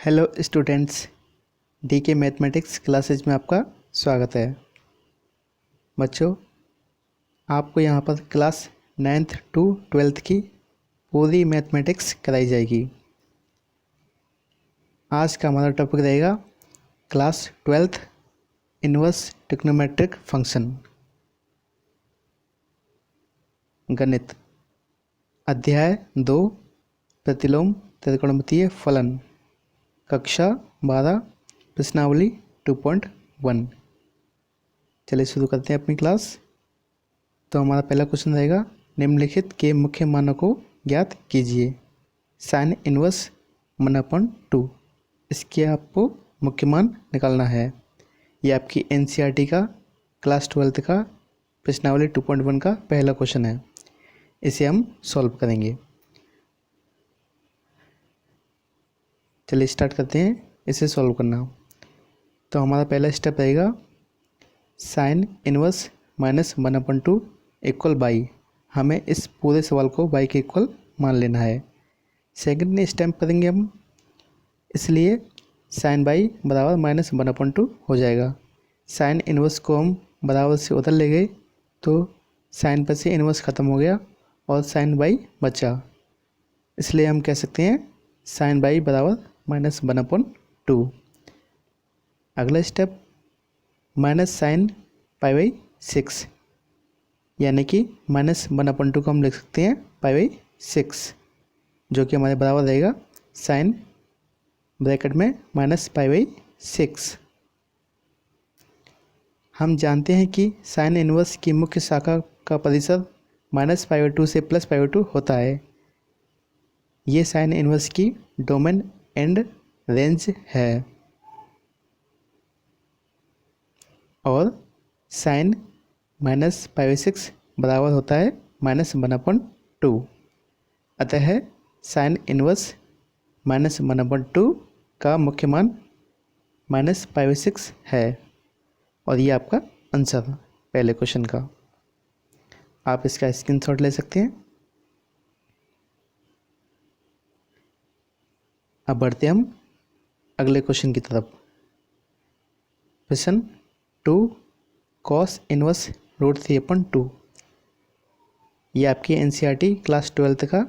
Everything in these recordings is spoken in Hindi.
Hello students, DK mathematics classes में आपका स्वागत है। बच्चों, आपको यहाँ पर क्लास 9th टू 12th की पूरी मैथमेटिक्स कराई जाएगी। आज का हमारा टॉपिक रहेगा class 12th inverse trigonometric function गणित, अध्याय 2 प्रतिलोम त्रिकोणमितीय फलन, कक्षा 12, प्रश्नावली 2.1। चलिए शुरू करते हैं अपनी क्लास। तो हमारा पहला क्वेश्चन रहेगा, निम्नलिखित के मुख्य मानों को ज्ञात कीजिए। साइन इनवर्स 1/2, इसके आपको मुख्य मान निकालना है। ये आपकी एनसीईआरटी का क्लास 12th का प्रश्नावली 2.1 का पहला क्वेश्चन है। इसे हम सॉल्व करेंगे। चलिए स्टार्ट करते हैं इसे सॉल्व करना। तो हमारा पहला स्टेप रहेगा साइन इनवर्स -1/2 इक्वल बाई। हमें इस पूरे सवाल को बाई के इक्वल मान लेना है। सेकंड स्टेप करेंगे हम, इसलिए साइन बाई बराबर -1/2 हो जाएगा। साइन इनवर्स को हम बराबर से उधर ले गए तो साइन पर से इनवर्स ख़त्म हो गया और साइन बाई बचा, इसलिए हम कह सकते हैं साइन बाई बराबर -1/2। अगला स्टेप माइनस साइन π/6, यानी कि -1/2 को हम लिख सकते हैं π/6, जो कि हमारे बराबर रहेगा साइन ब्रैकेट में -π/6। हम जानते हैं कि साइन इनवर्स की मुख्य शाखा का परिसर -π/2 से +π/2 होता है। ये साइन इनवर्स की डोमेन एंड रेंज है और साइन -π/6 बराबर होता है -1/2। अतः साइन इनवर्स -1/2 का मुख्य मान -π/6 है और ये आपका आंसर पहले क्वेश्चन का। आप इसका स्क्रीनशॉट ले सकते हैं। अब बढ़ते हम अगले क्वेश्चन की तरफ। Question 2 cos inverse √3/2। ये आपकी एनसीईआरटी क्लास 12th का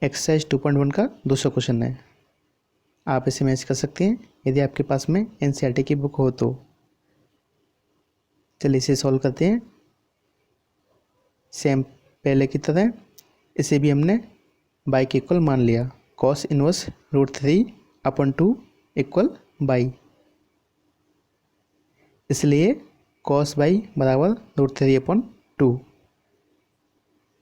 एक्सरसाइज 2.1 का दूसरा क्वेश्चन है। आप इसे मैच कर सकते हैं यदि आपके पास में एनसीईआरटी की बुक हो तो। चलिए इसे सॉल्व करते हैं। सेम पहले की तरह इसे भी हमने बाई के इक्वल मान लिया। cos इनवर्स √3/2 इक्वल बाई, इसलिए cos बाई बराबर √3/2।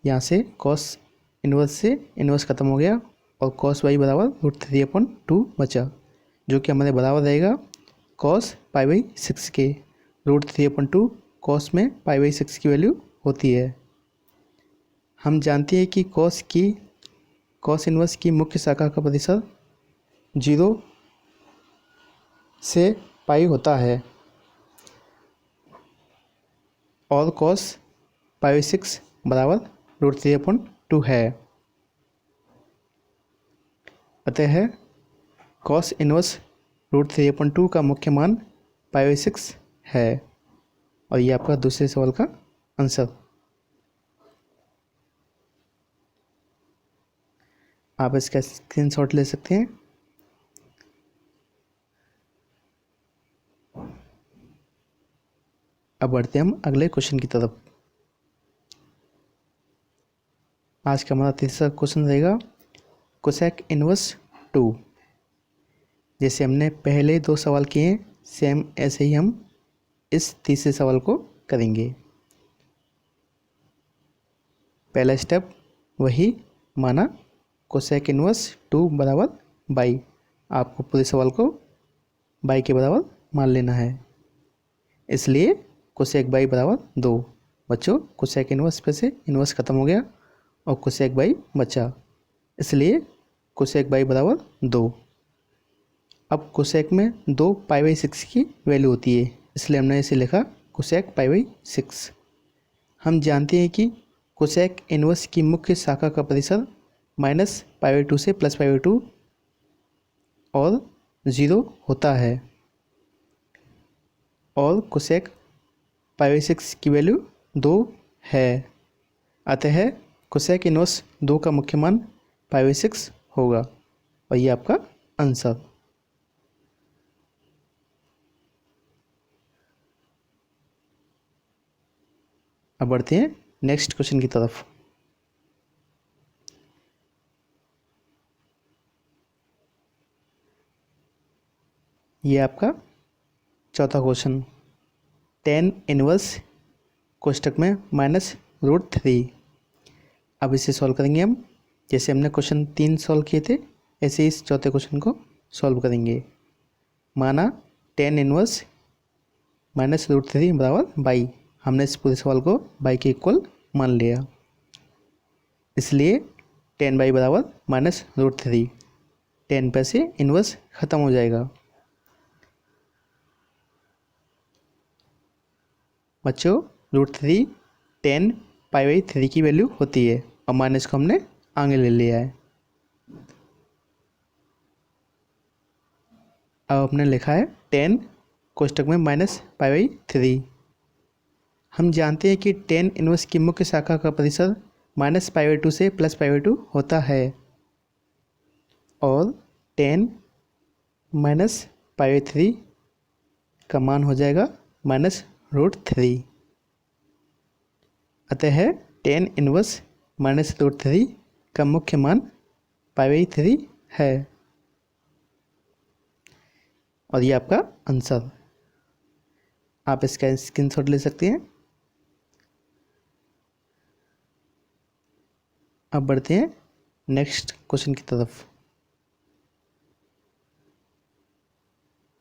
यहाँ से cos इनवर्स से इनवर्स ख़त्म हो गया और cos बाई बराबर √3/2 बचा, जो कि हमारे बराबर रहेगा cos π/6 के। √3/2 cos में π/6 की वैल्यू होती है। हम जानते हैं कि cos इनवर्स की मुख्य शाखा का परिसर 0 से पाई होता है और cos π/6 बराबर √3/2 है। अतः cos इनवर्स √3/2 का मुख्य मान π/6 है और ये आपका दूसरे सवाल का आंसर। आप इसका स्क्रीनशॉट ले सकते हैं। अब बढ़ते हम अगले क्वेश्चन की तरफ। आज का हमारा तीसरा क्वेश्चन रहेगा कोसेक इनवर्स 2। जैसे हमने पहले 2 सवाल किए हैं, सेम ऐसे ही हम इस तीसरे सवाल को करेंगे। पहला स्टेप वही माना, कोसेक इनवर्स 2 बराबर बाई। आपको पूरे सवाल को बाई के बराबर मान लेना है, इसलिए कोसेक बाई बराबर 2। बच्चों, कोसेक इनवर्स पे से इनवर्स ख़त्म हो गया और कोसेक बाई बचा, इसलिए कोसेक बाई बराबर 2। अब कोसेक में 2 π/6 की वैल्यू होती है, इसलिए हमने इसे लिखा कोसेक π/6। हम जानते हैं कि कोसेक इनवर्स की मुख्य शाखा का परिसर -π/2 से +π/2 और 0 होता है और कोसेक पाई/6 की वैल्यू 2 है। अतः कोसेक इनवर्स 2 का मुख्य मान पाई/6 होगा और ये आपका आंसर। अब बढ़ते हैं नेक्स्ट क्वेश्चन की तरफ। ये आपका चौथा क्वेश्चन, tan इनवर्स कोष्टक में -√3। अब इसे सॉल्व करेंगे हम। जैसे हमने क्वेश्चन 3 सॉल्व किए थे ऐसे इस चौथे क्वेश्चन को सॉल्व करेंगे। माना tan इनवर्स -√3 बराबर बाई। हमने इस पूरे सवाल को बाई के इक्वल मान लिया, इसलिए tan बाई बराबर -√3। tan पे से इनवर्स खत्म हो जाएगा। बच्चों √3 tan पाई/3 की वैल्यू होती है और माइनस को हमने आगे ले लिया है। अब हमने लिखा है tan कोष्टक में -पाई/3। हम जानते हैं कि tan इनवर्स की मुख्य शाखा का परिसर -पाई/2 से +पाई/2 होता है और tan -पाई/3 का मान हो जाएगा -√3। अतः tan इनवर्स -√3 का मुख्य मान पाई/3 है और ये आपका आंसर। आप इसका स्क्रीनशॉट ले सकते हैं। अब बढ़ते हैं नेक्स्ट क्वेश्चन की तरफ।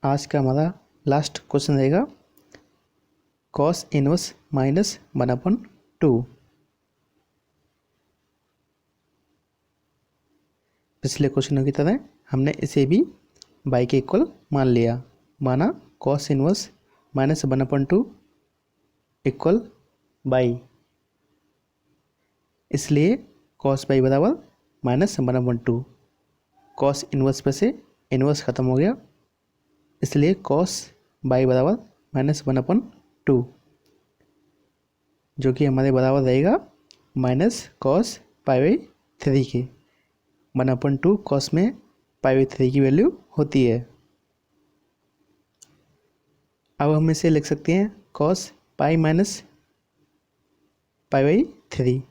आज का हमारा लास्ट क्वेश्चन रहेगा cos इनवर्स -1/2। पिछले क्वेश्चनों की तरह हमने इसे भी बाई के इक्वल मान लिया। माना cos इनवर्स -1/2 इक्वल बाई, इसलिए cos बाई बराबर -1/2। cos इनवर्स पे से इनवर्स खत्म हो गया, इसलिए cos बाई बराबर -1/2, जो कि हमारे बराबर रहेगा -cos पाई/3 के। 1/2 cos में पाई/3 की वैल्यू होती है। अब हम इसे लिख सकते हैं cos पाई माइनस पाई/3,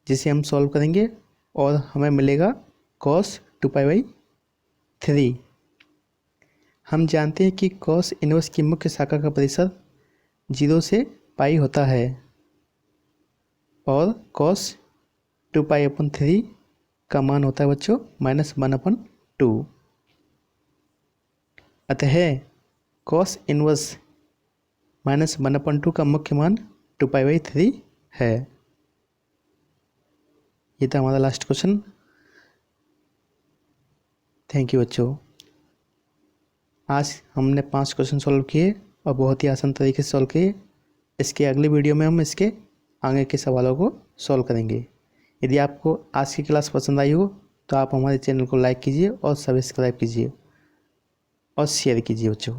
जिसे हम सॉल्व करेंगे और हमें मिलेगा cos 2 पाई/3। हम जानते हैं कि cos इनवर्स की मुख्य शाखा का परिसर 0 से पाई होता है और cos 2 पाई/3 का मान होता है बच्चों -1/2। अतः cos इनवर्स -1/2 का मुख्य मान 2 पाई/3 है। ये था हमारा लास्ट क्वेश्चन। थैंक यू बच्चों। आज हमने 5 क्वेश्चन सॉल्व किए और बहुत ही आसान तरीके से सॉल्व किए। इसके अगले वीडियो में हम इसके आगे के सवालों को सॉल्व करेंगे। यदि आपको आज की क्लास पसंद आई हो तो आप हमारे चैनल को लाइक कीजिए और सब्सक्राइब कीजिए और शेयर कीजिए बच्चों।